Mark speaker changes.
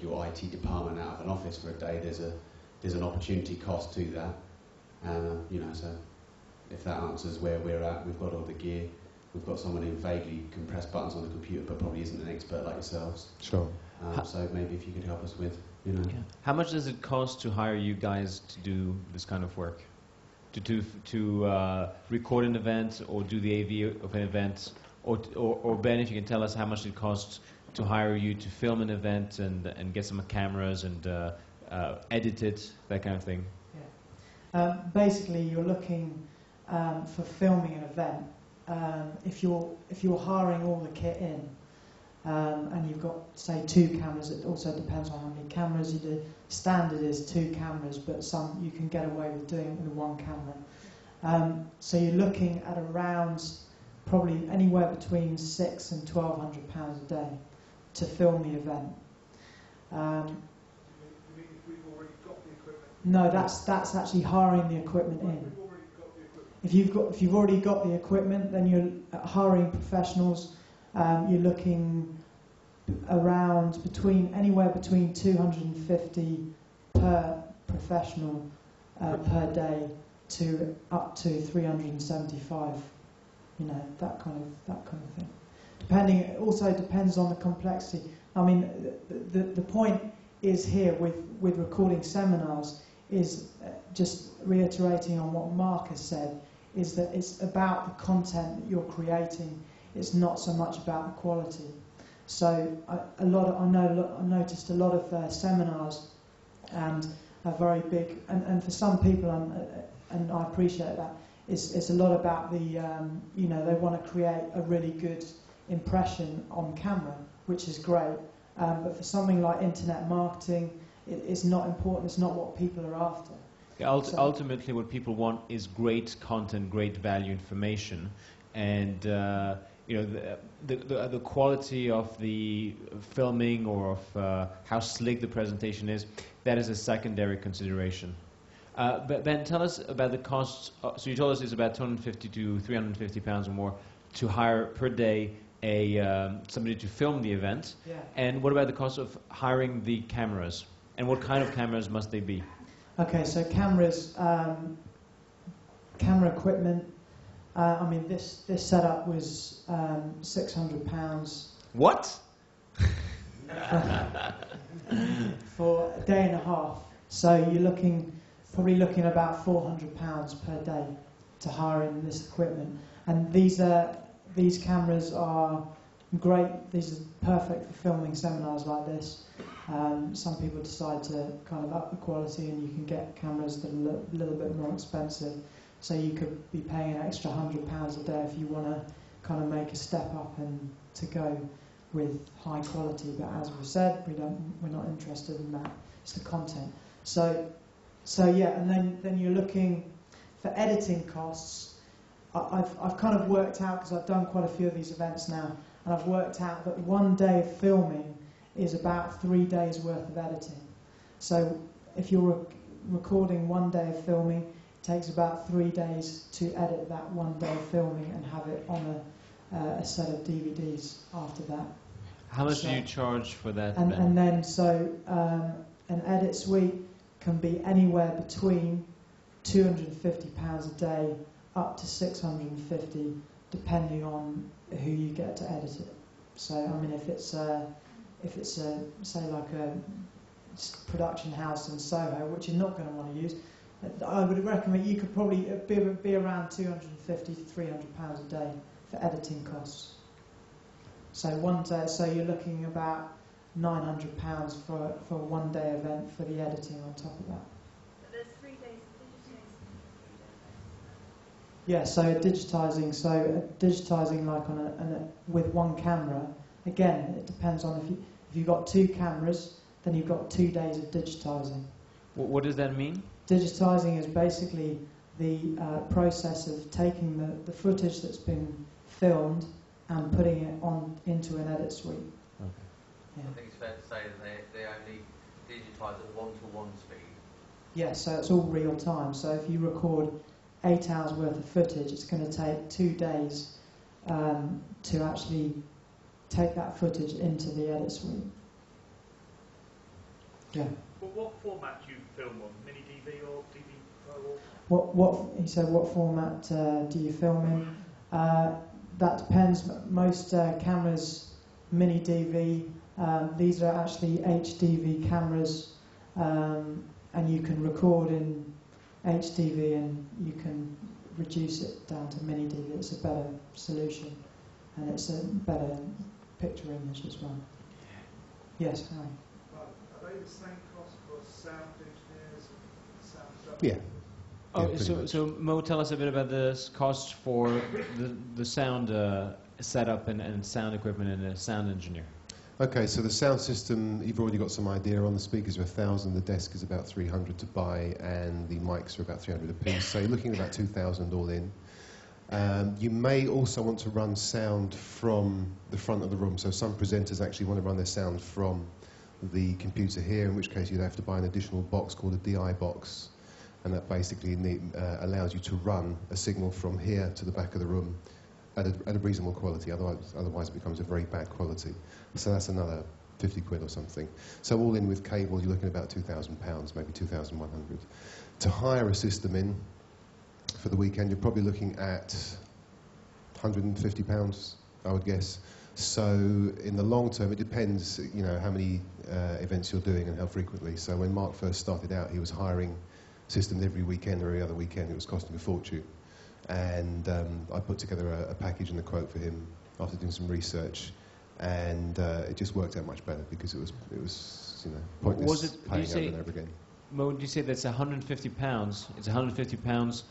Speaker 1: take your IT department out of an office for a day, there's an opportunity cost to that. And you know, so if that answers where we're at, we've got all the gear. We've got someone who vaguely can press buttons on the computer, but probably isn't an expert like yourselves.
Speaker 2: Sure.
Speaker 1: So maybe if you could help us with, you know.
Speaker 3: Yeah. How much does it cost to hire you guys to do this kind of work? To record an event or do the AV of an event? Or Ben, if you can tell us how much it costs to hire you to film an event and get some cameras and edit it, that kind of thing.
Speaker 4: Yeah. Basically, you're looking for filming an event. If you're hiring all the kit in, and you've got, say, 2 cameras, it also depends on how many cameras you do. Standard is 2 cameras, but some you can get away with doing it with 1 camera. So you're looking at around probably anywhere between £600 and £1,200 a day to film the event.
Speaker 5: If we've already got the equipment?
Speaker 4: No, that's actually hiring the equipment in. If you've already got the equipment, then you're hiring professionals. You're looking around anywhere between 250 per professional per day to up to 375. You know, that kind of thing. It also depends on the complexity. I mean, the point is here with recording seminars is just reiterating on what Mark has said, is that it's about the content that you're creating. It's not so much about the quality. So I noticed a lot of seminars and are very big, and for some people, and I appreciate that, it's a lot about the, you know, they want to create a really good impression on camera, which is great. But for something like internet marketing, it's not important. It's not what people are after.
Speaker 3: Ultimately, what people want is great content, great value information, and you know, the quality of the filming or of how slick the presentation is. That is a secondary consideration. But Ben, tell us about the costs. So you told us it's about 250 to 350 pounds or more to hire per day somebody to film the event.
Speaker 4: Yeah.
Speaker 3: And what about the cost of hiring the cameras? And what kind of cameras must they be?
Speaker 4: Okay, so cameras, camera equipment. I mean, this setup was £600.
Speaker 3: What?
Speaker 4: For a day and a half. So you're probably looking about £400 per day to hire in this equipment. And these cameras are great. These are perfect for filming seminars like this. Some people decide to kind of up the quality, and you can get cameras that are a little bit more expensive. So you could be paying an extra £100 a day if you want to kind of make a step up and to go with high quality. But as we said, we're not interested in that. It's the content. So yeah, and then you're looking for editing costs. I've kind of worked out, because I've done quite a few of these events now, and I've worked out that 1 day of filming is about 3 days worth of editing. So if you're recording 1 day of filming, it takes about 3 days to edit that 1 day of filming and have it on a set of DVDs after that.
Speaker 3: How much do you charge for that?
Speaker 4: And then an edit suite can be anywhere between £250 a day up to £650, depending on who you get to edit it. So I mean, if it's say like a production house in Soho, which you're not going to want to use, I would recommend you could probably be around £250 to £300 a day for editing costs. So 1 day, so you're looking about £900 for a 1 day event for the editing on top of that.
Speaker 6: But there's 3 days of digitizing.
Speaker 4: Yeah, so digitizing like with 1 camera. Again, it depends on if you've got 2 cameras, then you've got 2 days of digitizing.
Speaker 3: What does that mean?
Speaker 4: Digitizing is basically the process of taking the footage that's been filmed and putting it into an edit suite.
Speaker 3: Okay.
Speaker 4: Yeah.
Speaker 7: I think it's fair to say that they only digitise at 1-to-1 speed.
Speaker 4: Yeah, so it's all real time. So if you record 8 hours worth of footage, it's going to take 2 days to actually take that footage into the edit suite. Yeah.
Speaker 5: But what format do you film on? Mini DV or DV Pro? Or?
Speaker 4: What he said? What format do you film in? That depends. Most cameras, mini DV. These are actually HDV cameras, and you can record in HDV and you can reduce it down to mini DV. It's a better solution, and it's a better picture image as well. Yes, hi.
Speaker 5: Are they the same cost for sound engineers and sound stuff?
Speaker 2: Yeah.
Speaker 3: Oh,
Speaker 2: Yeah, pretty much.
Speaker 3: so Mo, tell us a bit about the cost for the sound setup and sound equipment and a sound engineer.
Speaker 2: Okay, so the sound system, you've already got some idea on. The speakers are 1,000, the desk is about 300 to buy, and the mics are about 300 a piece. So you're looking at about 2,000 all in. You may also want to run sound from the front of the room. So some presenters actually want to run their sound from the computer here, in which case you'd have to buy an additional box called a DI box. And that basically allows you to run a signal from here to the back of the room at a reasonable quality. Otherwise it becomes a very bad quality. So that's another 50 quid or something. So all in with cable, you're looking at about £2,000, maybe 2,100. To hire a system in for the weekend, you're probably looking at £150, I would guess. So in the long term, it depends, you know, how many events you're doing and how frequently. So when Mark first started out, he was hiring systems every weekend or every other weekend. It was costing a fortune. And I put together a package and a quote for him after doing some research, and it just worked out much better because it was you know, pointless paying over and over again.
Speaker 3: Mo, did you say that's £150? It's £150